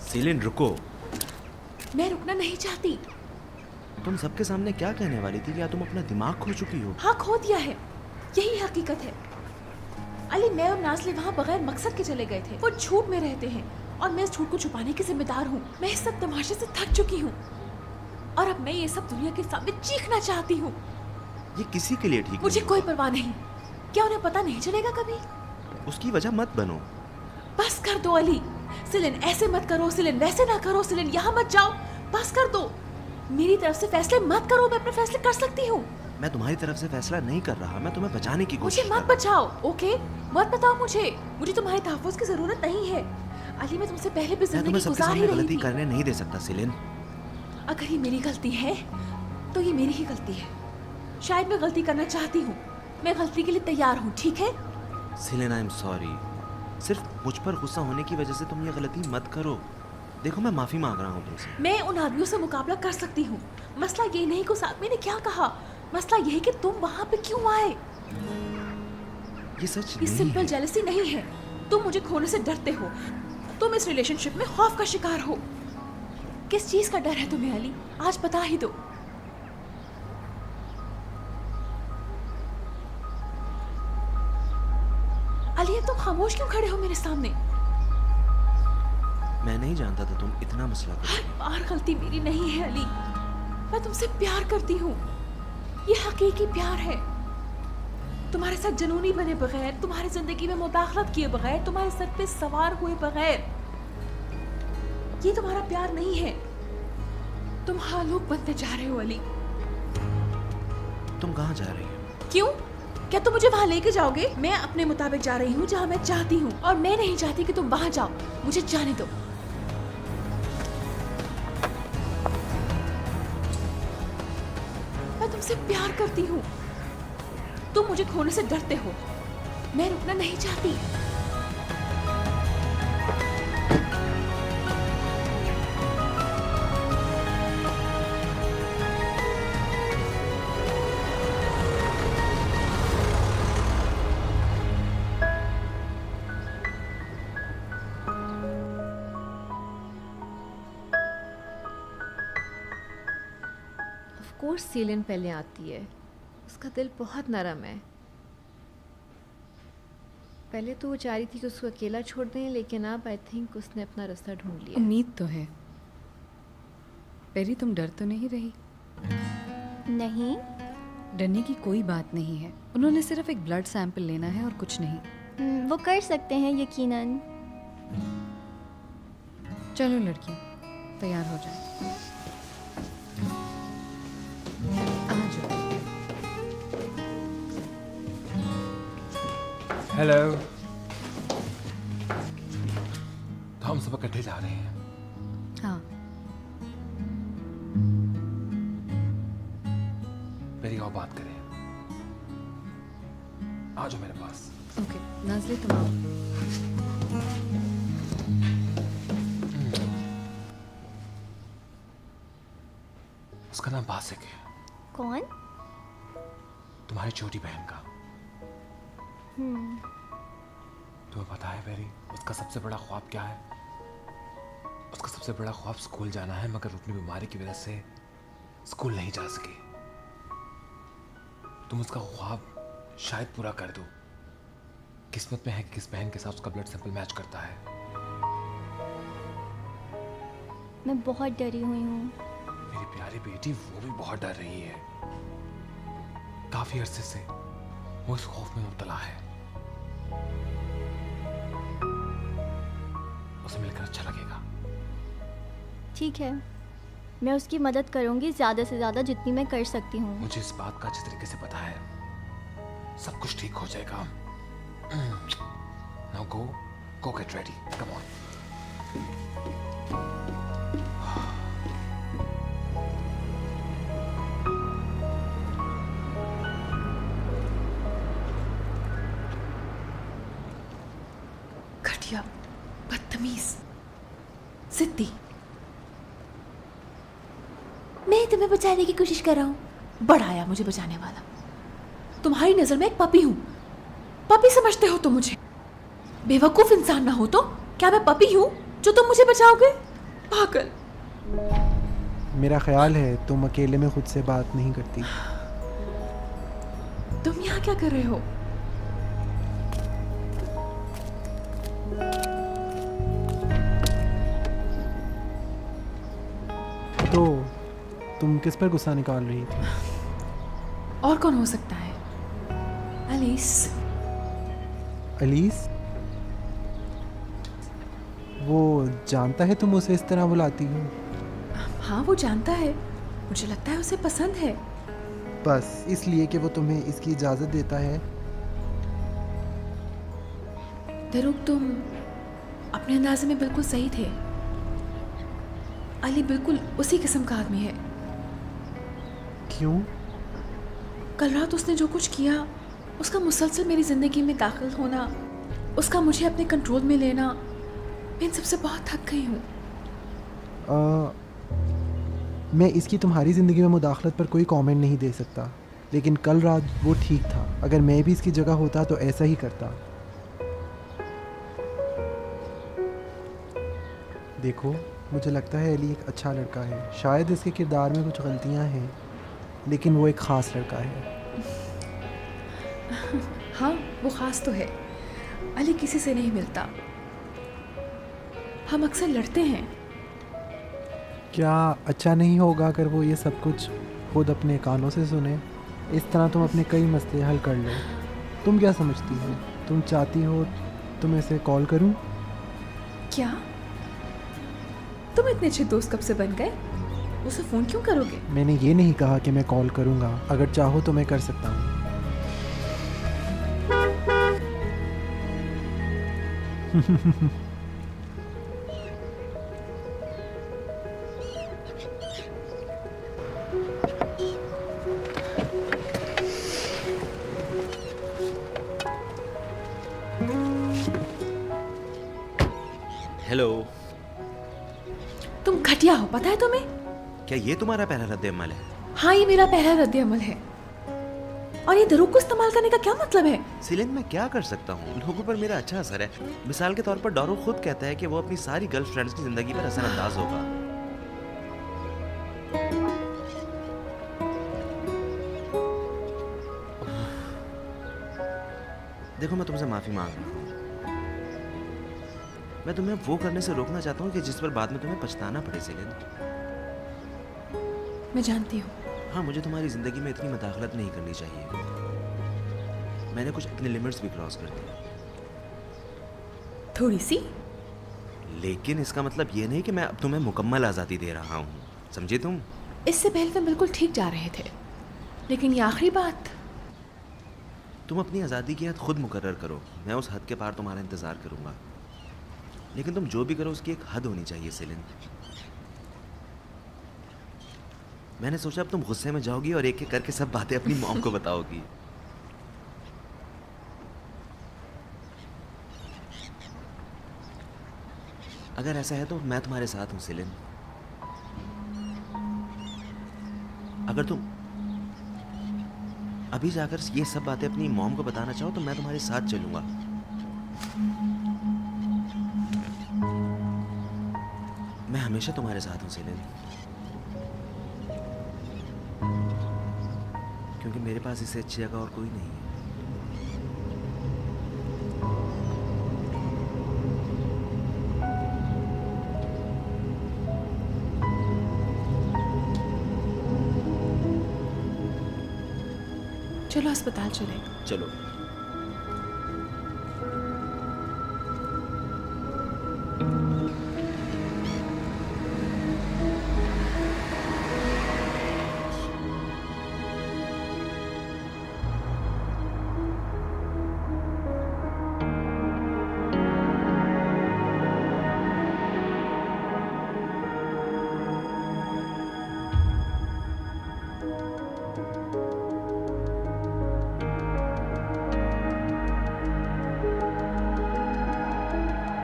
सीलिन रुको। मैं रुकना नहीं चाहती। तुम सबके सामने क्या कहने वाली थी? क्या तुम अपना दिमाग खो चुकी हो? हाँ, खो दिया है, यही हकीकत है। अली, मैं और नाज़ले वहाँ बगैर मकसद के चले गए थे। वो झूठ में रहते हैं और मैं इस झूठ को छुपाने की जिम्मेदार हूँ। मैं इस सब तमाशे से थक चुकी हूँ और अब मैं ये सब दुनिया के सामने चीखना चाहती हूँ। ये किसी के लिए ठीक मुझे नहीं कोई होगा। परवाह नहीं। क्या उन्हें पता नहीं चलेगा कभी? उसकी वजह मत बनो। बस कर दो अली। सिलिन ऐसे मत करो, सिलिन वैसे ना करो, सिलिन यहाँ मत जाओ। बस कर दो। मेरी तरफ से फैसले मत करो, मैं अपने फैसले कर सकती हूँ। मैं तुम्हारी तरफ से फैसला नहीं कर रहा, मैं तुम्हें बचाने की मुझे कोशिश मत कर रहा बचाओ, ओके? मत बताओ मुझे तुम्हारे तहफ़्फ़ुज़ की जरूरत नहीं है। अली, मैं तुमसे पहले भी हूं। मैं तुम्हें जिंदगी सबके गुजार ही सामने रही गलती थी। करने नहीं दे सकता सिलिन। अगर ये मेरी गलती है तो ये मेरी ही गलती है। शायद मैं गलती करना चाहती हूँ, मैं गलती के लिए तैयार हूँ, ठीक है? सिलिन, आई एम सॉरी। सिर्फ मुझ पर गुस्सा होने की वजह से तुम ये गलती मत करो। देखो, मैं माफी मांग रहा हूँ तुमसे। मैं उन आदमियों से मुकाबला कर सकती हूँ। मसला ये नहीं कि उस आदमी ने क्या कहा, मसला ये है कि तुम वहाँ पे क्यों आए। ये सच ये नहीं सिंपल है। जेलसी नहीं है। तुम मुझे खोने से डरते हो, तुम इस रिलेशनशिप में खौफ का शिकार हो। किस चीज का डर है तुम्हें अली? आज बता ही दो। अली, अब तुम खामोश क्यों खड़े हो मेरे सामने? मैं नहीं जानता था तुम इतना मसला हर करोगी। बार गलती मेरी नहीं है अली। मैं तुमसे प्यार करती हूँ, ये हकीकी प्यार है। तुम्हारे साथ जनूनी बने बगैर, तुम्हारी जिंदगी में मुदाखलत किए बगैर, तुम्हारे सर पे सवार हुए बगैर, ये तुम्हारा प्यार नहीं है। तुम हालूक बनते जा रहे हो अली। तुम कहाँ जा रही हो? क्यों? क्या तुम मुझे वहाँ लेके जाओगे? मैं अपने मुताबिक जा रही हूँ जहाँ मैं चाहती हूँ और मैं नहीं चाहती कि तुम वहाँ जाओ। मुझे जाने दो। मैं तुमसे प्यार करती हूँ, तुम मुझे खोने से डरते हो। मैं रुकना नहीं चाहती। ऑफ कोर्स सीलिन पहले आती है, उसका दिल बहुत नरम है। पहले तो वो चाह रही थी कि उसको अकेला छोड़ दें, लेकिन अब आई थिंक उसने अपना रास्ता ढूंढ लिया। उम्मीद तो है। पेरी, तुम डर तो नहीं रही? नहीं। डरने की कोई बात नहीं है। उन्होंने सिर्फ एक ब्लड सैंपल लेना है और कुछ नहीं। वो कर सकते हैं यकीनन। चलो लड़कियों, तैयार हो जाए। आ जाओ। हेलो। तो हम सब इकट्ठे जा रहे हैं। हाँ, मेरी और बात करें। आ जाओ मेरे पास। ओके। नाज़ले, तुम आओ। उसका नाम बासिक है, कौन? तुम्हारी छोटी बहन का। तुम्हें पता है बेरी, उसका सबसे बड़ा ख्वाब क्या है? उसका सबसे बड़ा ख्वाब स्कूल जाना है, मगर अपनी बीमारी की वजह से स्कूल नहीं जा सके। तुम उसका ख्वाब शायद पूरा कर दो। किस्मत में है कि किस बहन के साथ उसका ब्लड सैंपल मैच करता है। मैं बहुत डरी हुई हूँ। मेरी प्यारी बेटी, वो भी बहुत डर रही है। काफी अरसे से वो इस खौफ में मुब्तला है। उसे मिलकर अच्छा लगेगा। ठीक है, मैं उसकी मदद करूँगी ज़्यादा से ज़्यादा जितनी मैं कर सकती हूँ। मुझे इस बात का अच्छे तरीके से पता है, सब कुछ ठीक हो जाएगा। Now go get ready, come on. घटिया, बदतमीज, जिद्दी। मैं तुम्हें बचाने की कोशिश कर रहा हूँ। बड़ा आया मुझे बचाने वाला। तुम्हारी नजर में एक पपी हूँ। पपी समझते हो तुम मुझे? बेवकूफ इंसान ना हो तो क्या मैं पपी हूँ जो तुम मुझे बचाओगे? पागल। मेरा ख्याल है तुम अकेले में खुद से बात नहीं करती। तुम यहाँ क्या कर रहे हो? तो तुम किस पर गुस्सा निकाल रही थी? और कौन हो सकता है? एलिस। अलीस? वो जानता है तुम उसे इस तरह बुलाती हो? हाँ, वो जानता है। मुझे लगता है उसे पसंद है। बस इसलिए कि वो तुम्हें इसकी इजाज़त देता है? दरुक, तुम अपने अंदाजे में बिल्कुल सही थे। अली बिल्कुल उसी किस्म का आदमी है। क्यों? कल रात उसने जो कुछ किया, उसका मुसलसल मेरी ज़िंदगी में दाखिल होना, उसका मुझे अपने कंट्रोल में लेना, मैं इन सबसे बहुत थक गई हूँ। मैं इसकी तुम्हारी ज़िंदगी में मुदाखलत पर कोई कमेंट नहीं दे सकता, लेकिन कल रात वो ठीक था। अगर मैं भी इसकी जगह होता तो ऐसा ही करता। देखो, मुझे लगता है अली एक अच्छा लड़का है। शायद इसके किरदार में कुछ गलतियां हैं, लेकिन वो एक ख़ास लड़का है। हाँ, वो ख़ास तो है। अली किसी से नहीं मिलता। हम अक्सर लड़ते हैं। क्या अच्छा नहीं होगा अगर वो ये सब कुछ खुद अपने कानों से सुने? इस तरह तुम अपने कई मसले हल कर लो। तुम क्या समझती हो? तुम चाहती हो तुम इसे कॉल करूं? क्या तुम इतने अच्छे दोस्त कब से बन गए? उसे फ़ोन क्यों करोगे? मैंने ये नहीं कहा कि मैं कॉल करूंगा। अगर चाहो तो मैं कर सकता हूँ। हेलो। तुम घटिया हो, पता है तुम्हें? क्या ये तुम्हारा पहला रद्द-ए-अमल है? हाँ, ये मेरा पहला रद्द-ए-अमल है। और ये दरुक को इस्तेमाल करने का क्या मतलब है? सीलिन, मैं क्या कर सकता हूँ? लोगों पर मेरा अच्छा असर है। मिसाल के तौर पर डॉरो खुद कहता है कि वो अपनी सारी गर्लफ्रेंड्स की जिंदगी पर असरअंदाज होगा। देखो, मैं तुमसे माफी मांग रहा हूँ। मैं तुम्हें वो करने से रोकना चाहता हूँ कि जिस पर बाद में तुम्हें पछताना पड़े। सीलिन, मैं जानती हूँ। हाँ, मुझे तुम्हारी जिंदगी में इतनी मुदाखलत नहीं करनी चाहिए। मैंने कुछ अपने लिमिट्स भी क्रॉस कर दी। थोड़ी सी। लेकिन इसका मतलब ये नहीं कि मैं अब तुम्हें मुकम्मल आज़ादी दे रहा हूँ, समझे तुम? इससे पहले तुम बिल्कुल ठीक जा रहे थे, लेकिन ये आखिरी बात। तुम अपनी आज़ादी की हद खुद मुकर्रर करो। मैं उस हद के पार तुम्हारा इंतज़ार करूँगा, लेकिन तुम जो भी करो उसकी एक हद होनी चाहिए। सीलिन, मैंने सोचा अब तुम गुस्से में जाओगी और एक एक करके सब बातें अपनी मॉम को बताओगी। अगर ऐसा है तो मैं तुम्हारे साथ हूँ सीलिन। अगर तुम अभी जाकर ये सब बातें अपनी मॉम को बताना चाहो तो मैं तुम्हारे साथ चलूंगा। मैं हमेशा तुम्हारे साथ हूँ सीलिन, क्योंकि मेरे पास इससे अच्छी जगह और कोई नहीं है। चलो अस्पताल चले। चलो।